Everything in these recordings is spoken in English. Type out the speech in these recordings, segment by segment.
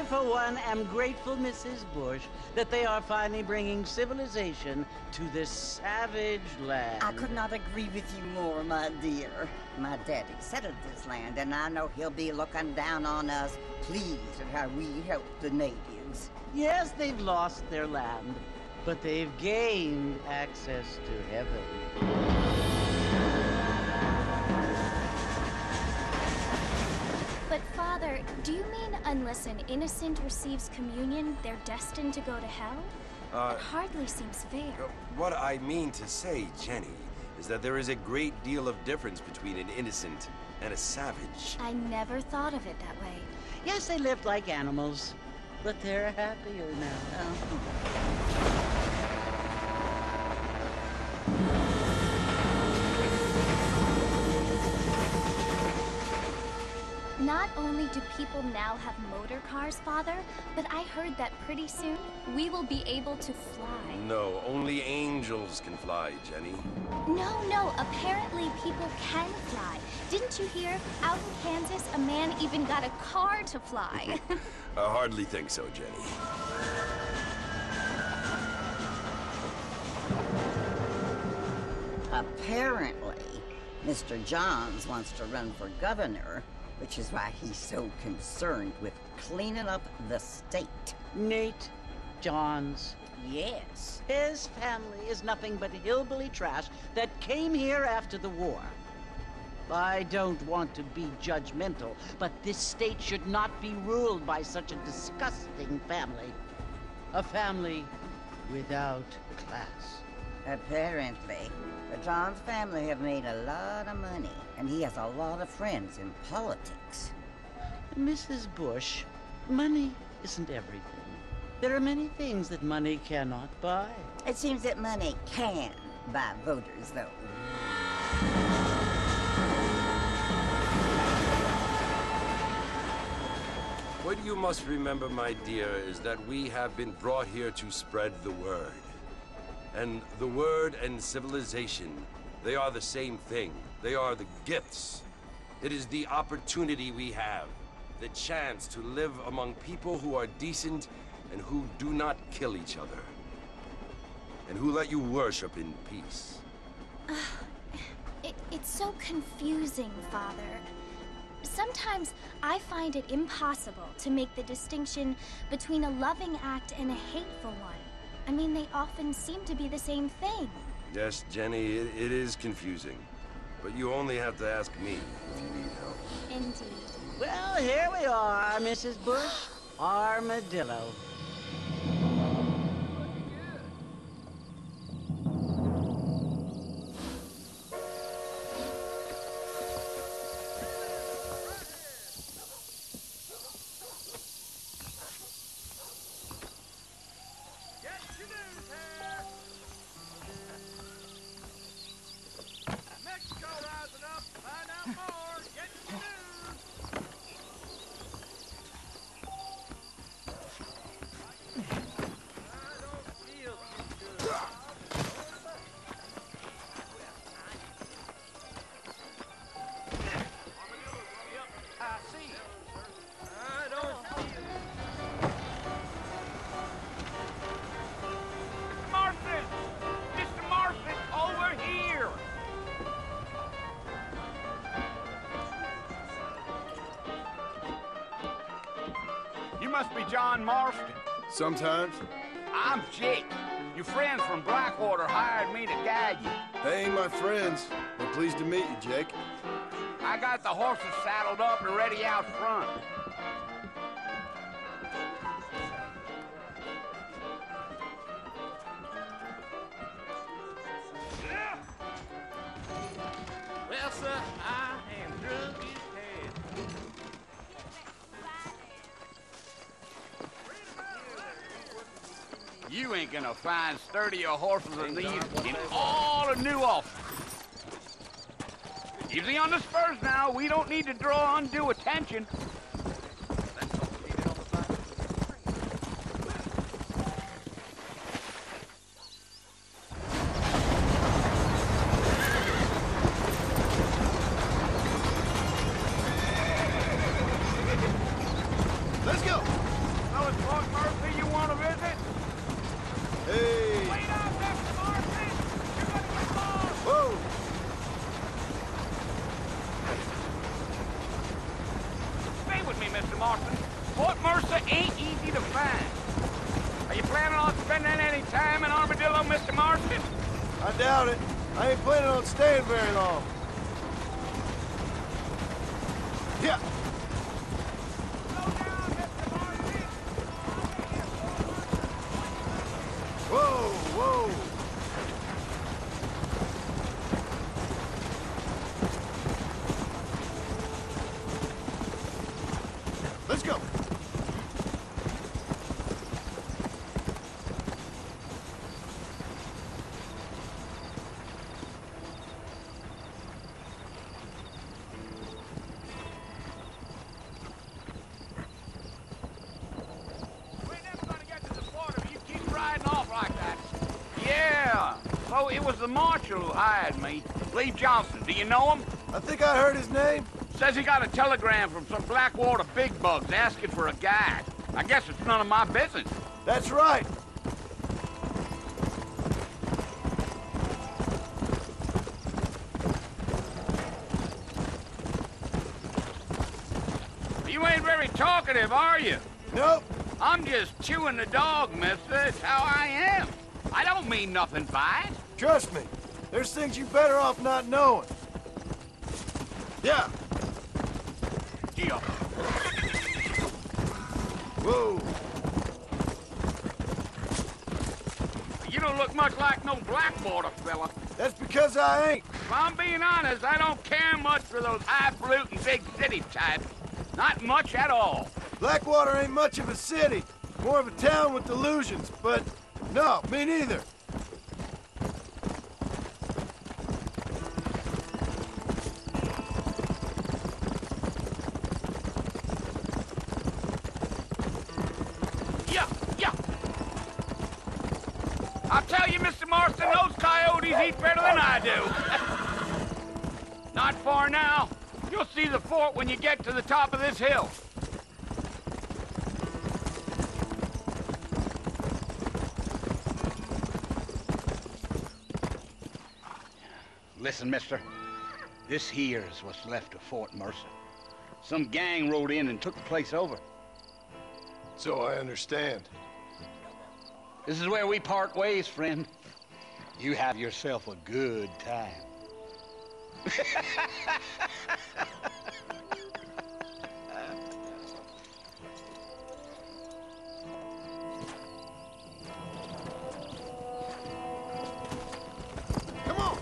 for one, am grateful, Mrs. Bush, that they are finally bringing civilization to this savage land. I could not agree with you more, my dear. My daddy settled this land, and I know he'll be looking down on us, pleased at how we help the natives. Yes, they've lost their land, but they've gained access to heaven. But Father, do you mean unless an innocent receives communion, they're destined to go to hell? It hardly seems fair. What I mean to say, Jenny, is that there is a great deal of difference between an innocent and a savage. I never thought of it that way. Yes, they lived like animals, but they're happier now. Not only do people now have motor cars, Father, but I heard that pretty soon we will be able to fly. No, only angels can fly, Jenny. No, apparently people can fly. Didn't you hear? Out in Kansas, a man even got a car to fly. I hardly think so, Jenny. Apparently, Mr. Johns wants to run for governor, which is why he's so concerned with cleaning up the state. Nate Johns. Yes. His family is nothing but hillbilly trash that came here after the war. I don't want to be judgmental, but this state should not be ruled by such a disgusting family. A family without class. Apparently, the Johns family have made a lot of money, and he has a lot of friends in politics. Mrs. Bush, money isn't everything. There are many things that money cannot buy. It seems that money can buy voters, though. What you must remember, my dear, is that we have been brought here to spread the word. And the word and civilization, they are the same thing. They are the gifts. It is the opportunity we have, the chance to live among people who are decent and who do not kill each other, and who let you worship in peace. It's so confusing, Father. Sometimes I find it impossible to make the distinction between a loving act and a hateful one. I mean, they often seem to be the same thing. Yes, Jenny, it is confusing. But you only have to ask me if you need help. Indeed. Well, here we are, Mrs. Bush. Armadillo. You must be John Marston. Sometimes. I'm Jake. Your friends from Blackwater hired me to guide you. They ain't my friends. We're pleased to meet you, Jake. I got the horses saddled up and ready out front. Well, sir, I am drunk as hell. You ain't gonna find sturdier horses than these in all of New Ulster. Easy on the spurs now. We don't need to draw undue attention. Let's go! Mr. Marston? I doubt it. I ain't planning on staying very long. Yeah. Whoa, whoa. Let's go. Oh, it was the marshal who hired me. Lee Johnson. Do you know him? I think I heard his name. Says he got a telegram from some Blackwater big bugs asking for a guide. I guess it's none of my business. That's right. You ain't very talkative, are you? Nope. I'm just chewing the dog, mister. It's how I am. I don't mean nothing by it. Trust me. There's things you better off not knowing. Yeah. Yeah. Whoa. You don't look much like no Blackwater fella. That's because I ain't. If I'm being honest, I don't care much for those highfalutin big city types. Not much at all. Blackwater ain't much of a city. More of a town with delusions, but no, me neither. I'll tell you, Mr. Marston, those coyotes eat better than I do. Not far now. You'll see the fort when you get to the top of this hill. Listen, mister. This here is what's left of Fort Mercer. Some gang rode in and took the place over. So I understand. This is where we part ways, friend. You have yourself a good time. Come on.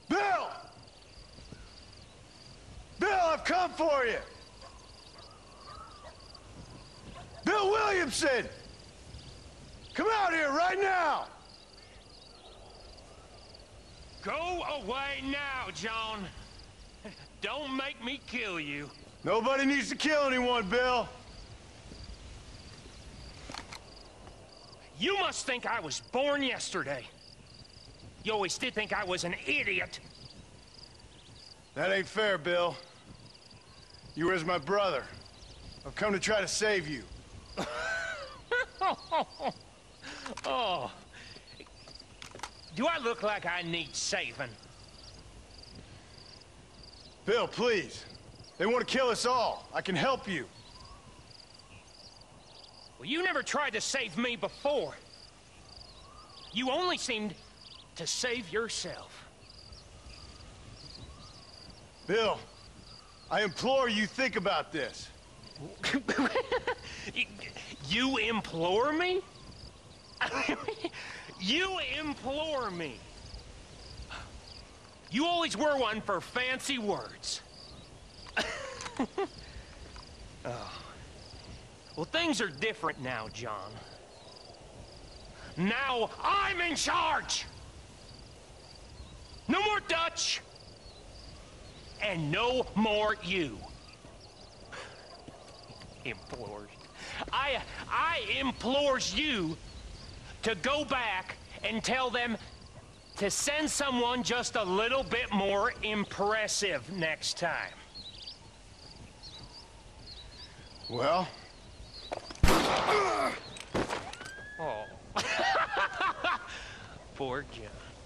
Bill! Bill, I've come for you! Bill Williamson! Come out here right now! Go away now, John. Don't make me kill you. Nobody needs to kill anyone, Bill. You must think I was born yesterday. You always did think I was an idiot. That ain't fair, Bill. You were as my brother. I've come to try to save you. Oh. Do I look like I need saving? Bill, please. They want to kill us all. I can help you. Well, you never tried to save me before. You only seemed to save yourself. Bill, I implore you think about this. You implore me? You implore me. You always were one for fancy words. Oh. Well, things are different now, John. Now I'm in charge! No more Dutch! And no more you. Implores. I implores you to go back and tell them to send someone just a little bit more impressive next time. Well... Oh. Poor John.